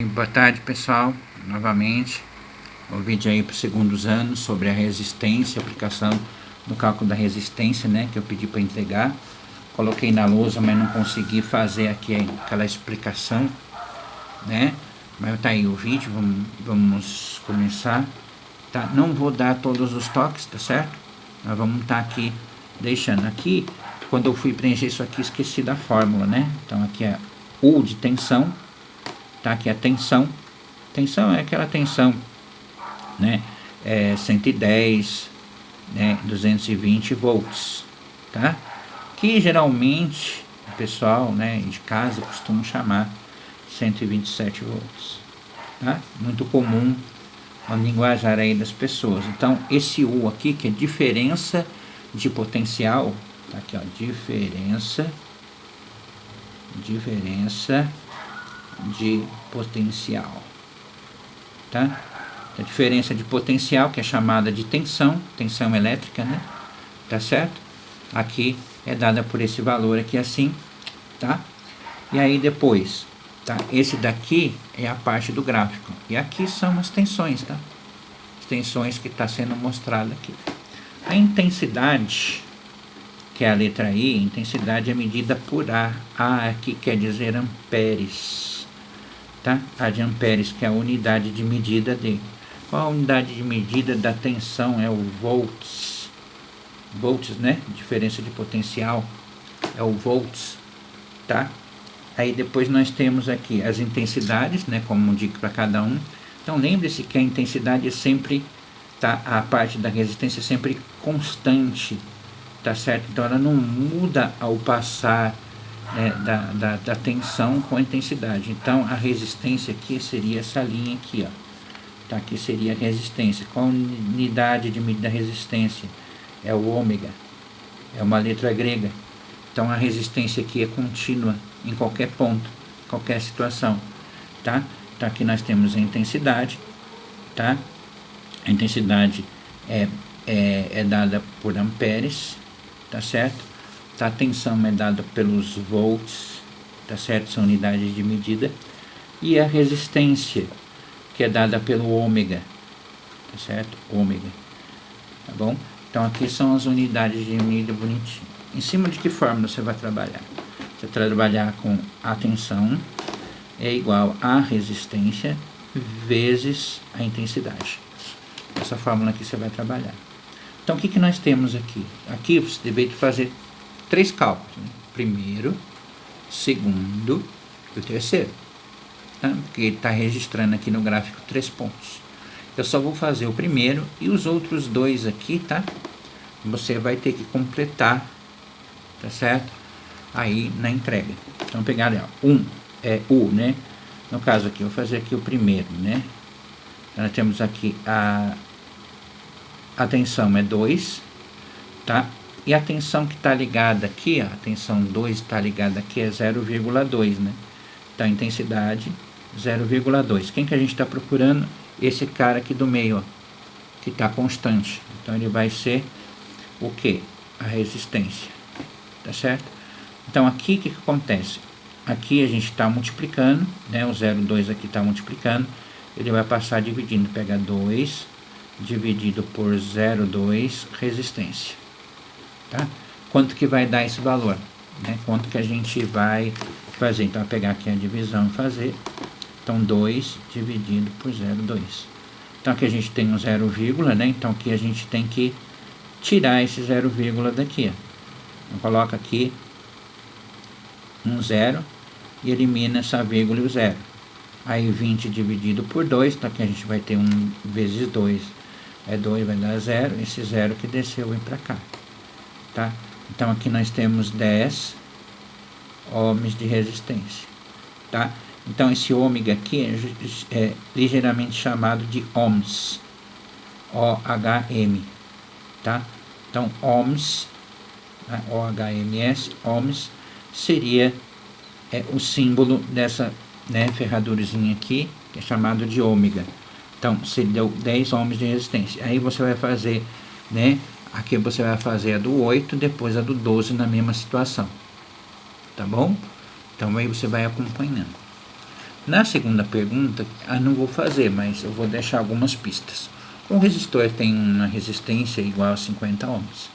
Boa tarde, pessoal, novamente o vídeo aí para os segundos anos sobre a resistência, aplicação no cálculo da resistência, né, que eu pedi para entregar. Coloquei na lousa, mas não consegui fazer aqui aquela explicação, né, mas tá aí o vídeo. Vamos começar, tá? Não vou dar todos os toques, tá certo? Nós vamos estar aqui deixando aqui. Quando eu fui preencher isso aqui, esqueci da fórmula, né? Então aqui é U de tensão, tá? Aqui é tensão. Tensão é aquela tensão, né? 110, né? 220 volts, tá? Que geralmente o pessoal, né, de casa costuma chamar 127 volts, tá? Muito comum a linguajar aí das pessoas. Então esse U aqui, que é diferença de potencial, tá aqui, ó, diferença de potencial, tá? A diferença de potencial, que é chamada de tensão elétrica, né? Tá certo? Aqui é dada por esse valor aqui assim, tá? E aí depois, tá? Esse daqui é a parte do gráfico. E aqui são as tensões, tá? As tensões que está sendo mostrada aqui. A intensidade, que é a letra I, intensidade é medida por A. A aqui quer dizer amperes, tá? A de amperes, que é a unidade de medida dele. Qual a unidade de medida da tensão? É o volts. Volts, né? Diferença de potencial é o volts, tá? Aí depois nós temos aqui as intensidades, né? Como digo para cada um. Então lembre-se que a intensidade é sempre, tá? A parte da resistência é sempre constante, tá certo? Então ela não muda ao passar da tensão com a intensidade. Então a resistência aqui seria essa linha aqui, ó. Tá, aqui seria a resistência. Qual a unidade de medida da resistência? É o ômega. É uma letra grega. Então a resistência aqui é contínua em qualquer ponto, qualquer situação, tá? Então aqui nós temos a intensidade, tá? A intensidade é dada por amperes, tá certo? Tá? A tensão é dada pelos volts, tá certo? São unidades de medida. E a resistência, que é dada pelo ômega, tá certo? Ômega, tá bom? Então aqui são as unidades de medida bonitinho. Em cima de que fórmula você vai trabalhar? Você vai trabalhar com a tensão é igual a resistência vezes a intensidade. Essa fórmula aqui você vai trabalhar. Então o que nós temos aqui? Aqui você deveria fazer 3 cálculos, né? Primeiro, segundo e o terceiro, tá? Porque ele está registrando aqui no gráfico 3 pontos. Eu só vou fazer o primeiro e os outros 2 aqui, tá? Você vai ter que completar, tá certo? Aí na entrega. Então pegar é U, né? No caso aqui, eu vou fazer aqui o primeiro, né? Então, nós temos aqui a tensão é 2, tá? E a tensão que está ligada aqui, ó, a tensão 2 está ligada aqui é 0,2, né? Então a intensidade 0,2. Quem que a gente está procurando? Esse cara aqui do meio, ó, que está constante. Então ele vai ser o que? A resistência, tá certo? Então aqui o que acontece? Aqui a gente está multiplicando, né? O 0,2 aqui está multiplicando, ele vai passar dividindo, pega 2 dividido por 0,2 resistência, tá? Quanto que vai dar esse valor, né? Quanto que a gente vai fazer? Então vou pegar aqui a divisão e fazer. Então 2 dividido por 0,2. Então aqui a gente tem um 0, né? Então aqui a gente tem que tirar esse 0, daqui, ó. Então coloca aqui um 0 e elimina essa vírgula e o 0. Aí 20 dividido por 2, então aqui a gente vai ter 1 vezes 2, é 2, vai dar 0, esse 0 que desceu vem para cá, tá? Então aqui nós temos 10 ohms de resistência, tá? Então esse ômega aqui é ligeiramente chamado de ohms, O-H-M, tá? Então ohms, né? O-H-M-S, ohms, seria o símbolo dessa, né, ferradurazinha aqui, que é chamado de ômega. Então você deu 10 ohms de resistência. Aí você vai fazer, né, aqui você vai fazer a do 8, depois a do 12 na mesma situação, tá bom? Então aí você vai acompanhando. Na segunda pergunta, não vou fazer, mas eu vou deixar algumas pistas. Um resistor tem uma resistência igual a 50 ohms,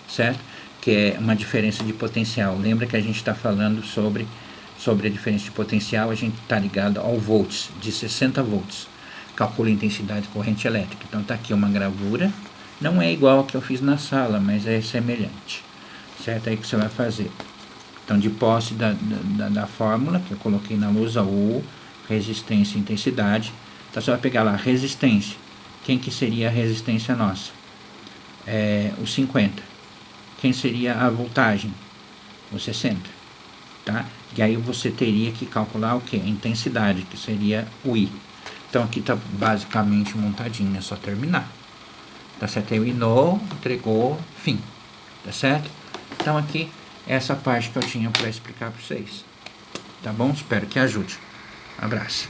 certo? Que é uma diferença de potencial. Lembra que a gente está falando sobre a diferença de potencial, a gente está ligado ao volts, de 60 volts. Calcula a intensidade de corrente elétrica. Então está aqui uma gravura, não é igual ao que eu fiz na sala, mas é semelhante, certo? Aí que você vai fazer. Então, de posse da fórmula que eu coloquei na lousa, U, resistência e intensidade. Então, você vai pegar lá, resistência. Quem que seria a resistência nossa? O 50. Quem seria a voltagem? O 60. Tá? E aí você teria que calcular o que? A intensidade, que seria o I. Então, aqui está basicamente montadinho, é só terminar. Tá certo? Aí o INO entregou, fim. Tá certo? Então, aqui essa parte que eu tinha para explicar para vocês. Tá bom? Espero que ajude. Abraço.